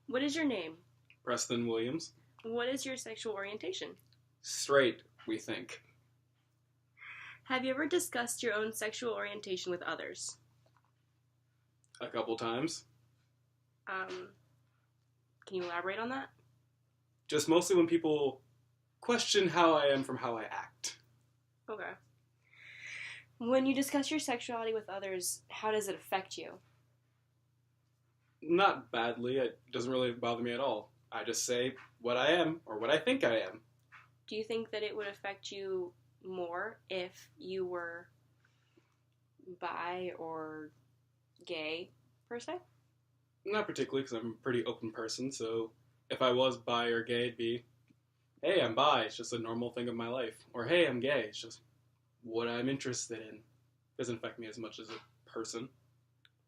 What is your name? Preston Williams. What is your sexual orientation? Straight, we think. Have you ever discussed your own sexual orientation with others? A couple times. Can you elaborate on that? Just mostly when people question how I am from how I act. Okay. When you discuss your sexuality with others, how does it affect you? Not badly. It doesn't really bother me at all. I just say what I am or what I think I am. Do you think that it would affect you more if you were bi or gay, per se? Not particularly, because I'm a pretty open person, so if I was bi or gay, it'd be, hey, I'm bi, it's just a normal thing of my life. Or, hey, I'm gay, it's just what I'm interested in. Doesn't affect me as much as a person.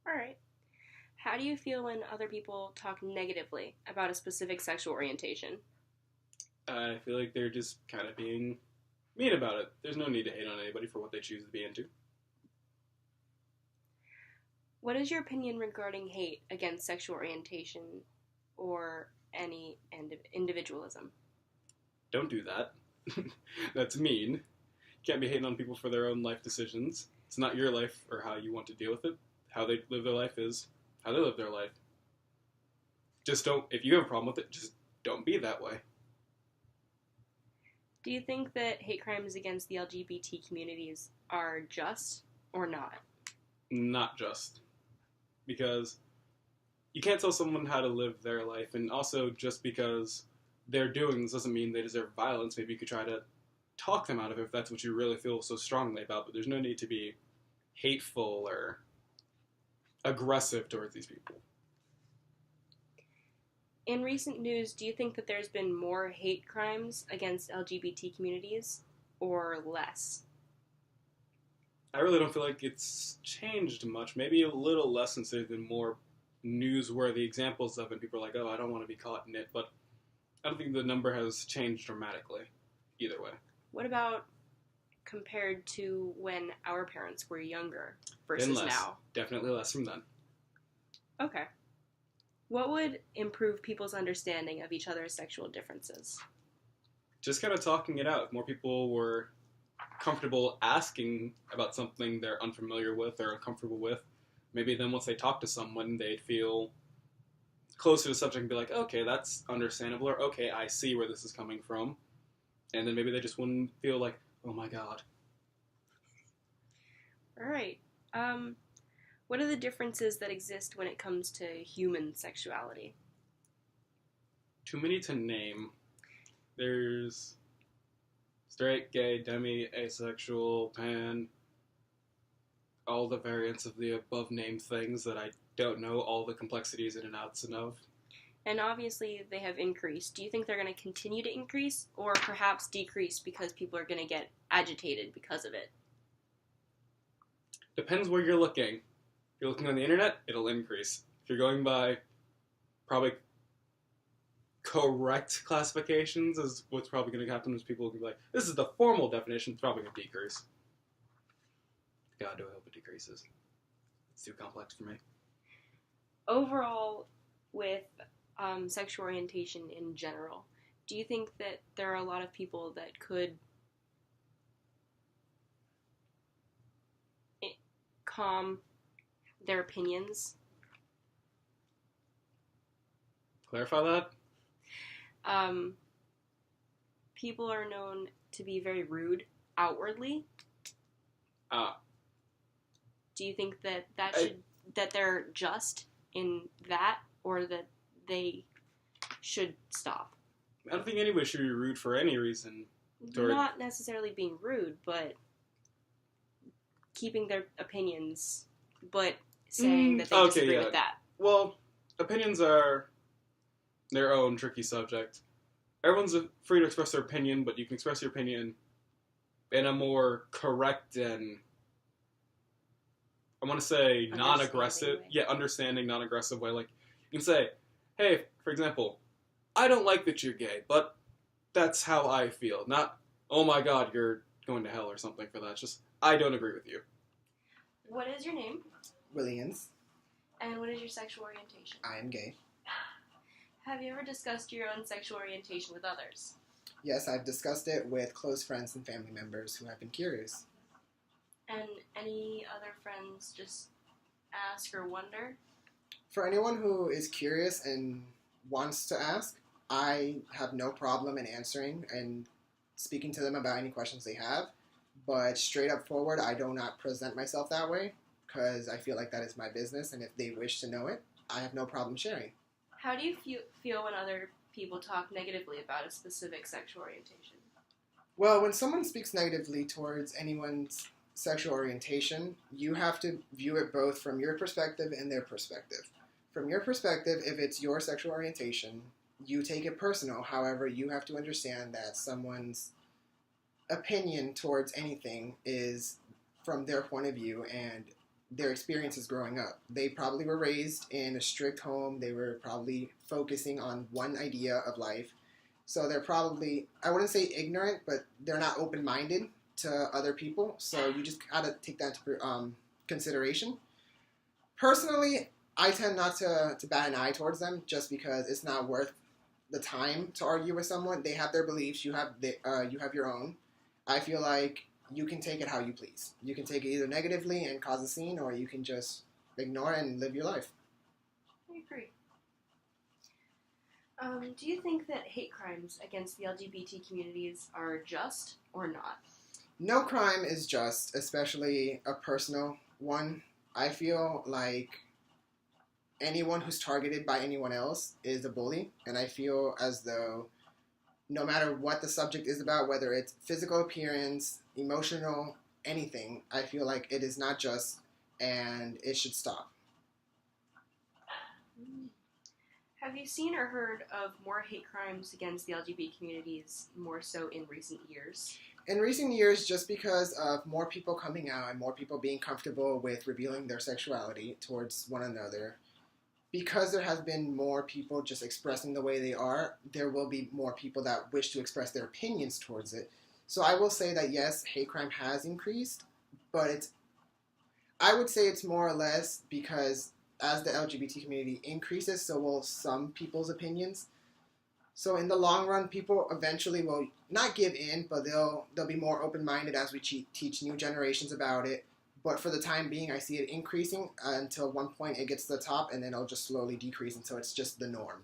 Alright. How do you feel when other people talk negatively about a specific sexual orientation? I feel like they're just kind of being mean about it. There's no need to hate on anybody for what they choose to be into. What is your opinion regarding hate against sexual orientation or any individualism? Don't do that. That's mean. You can't be hating on people for their own life decisions. It's not your life or how you want to deal with it. How they live their life is how they live their life. Just don't, if you have a problem with it, just don't be that way. Do you think that hate crimes against the LGBT communities are just or not? Not just. Because you can't tell someone how to live their life, and also just because they're doing this doesn't mean they deserve violence. Maybe you could try to talk them out of it if that's what you really feel so strongly about, but there's no need to be hateful or aggressive towards these people. In recent news, do you think that there's been more hate crimes against LGBT communities or less? I really don't feel like it's changed much. Maybe a little less since there's been more newsworthy examples of it. People are like, oh, I don't want to be caught in it. But I don't think the number has changed dramatically either way. What about compared to when our parents were younger versus less. now? Definitely less from then. Okay. What would improve people's understanding of each other's sexual differences? Just kind of talking it out. If more people were comfortable asking about something they're unfamiliar with or uncomfortable with, maybe then once they talk to someone, they'd feel closer to the subject and be like, okay, that's understandable, or okay, I see where this is coming from. And then maybe they just wouldn't feel like, oh my god. Alright. What are the differences that exist when it comes to human sexuality? Too many to name. There's straight, gay, demi, asexual, pan, all the variants of the above named things that I don't know all the complexities in and outs of. And obviously they have increased. Do you think they're going to continue to increase or perhaps decrease because people are going to get agitated because of it? Depends where you're looking. If you're looking on the internet, it'll increase. If you're going by probably correct classifications, is what's probably going to happen is people will be like, this is the formal definition, it's probably going to decrease. God, do I hope it decreases. It's too complex for me. Overall, with sexual orientation in general, do you think that there are a lot of people that could calm their opinions? Clarify that? People are known to be very rude outwardly. Do you think that that they're just in that, or that they should stop? I don't think anybody should be rude for any reason. Not necessarily being rude, but keeping their opinions, but saying that they disagree with that. Well, opinions are their own tricky subject. Everyone's free to express their opinion, but you can express your opinion in a more correct and, I want to say, non-aggressive, understanding, non-aggressive way. Like, you can say, hey, for example, I don't like that you're gay, but that's how I feel. Not, oh my god, you're going to hell or something for that. It's just, I don't agree with you. What is your name? Williams. And what is your sexual orientation? I am gay. Have you ever discussed your own sexual orientation with others? Yes, I've discussed it with close friends and family members who have been curious. And any other friends just ask or wonder? For anyone who is curious and wants to ask, I have no problem in answering and speaking to them about any questions they have. But straight up forward, I do not present myself that way because I feel like that is my business, and if they wish to know it, I have no problem sharing. How do you feel when other people talk negatively about a specific sexual orientation? Well, when someone speaks negatively towards anyone's sexual orientation, you have to view it both from your perspective and their perspective. From your perspective, if it's your sexual orientation, you take it personal. However, you have to understand that someone's opinion towards anything is from their point of view and their experiences growing up. They probably were raised in a strict home. They were probably focusing on one idea of life. So they're probably, I wouldn't say ignorant, but they're not open-minded to other people. So you just gotta take that into consideration. Personally, I tend not to bat an eye towards them just because it's not worth the time to argue with someone. They have their beliefs. You have your own. I feel like you can take it how you please. You can take it either negatively and cause a scene, or you can just ignore it and live your life. I agree. Do you think that hate crimes against the LGBT communities are just or not? No crime is just, especially a personal one. I feel like anyone who's targeted by anyone else is a bully, and I feel as though no matter what the subject is about, whether it's physical appearance, emotional, anything, I feel like it is not just, and it should stop. Have you seen or heard of more hate crimes against the LGBT communities more so in recent years? In recent years, just because of more people coming out and more people being comfortable with revealing their sexuality towards one another, because there has been more people just expressing the way they are, there will be more people that wish to express their opinions towards it. So I will say that yes, hate crime has increased, but I would say it's more or less because as the LGBT community increases, so will some people's opinions. So in the long run, people eventually will not give in, but they'll be more open-minded as we teach new generations about it. But for the time being, I see it increasing until one point it gets to the top, and then it'll just slowly decrease until it's just the norm.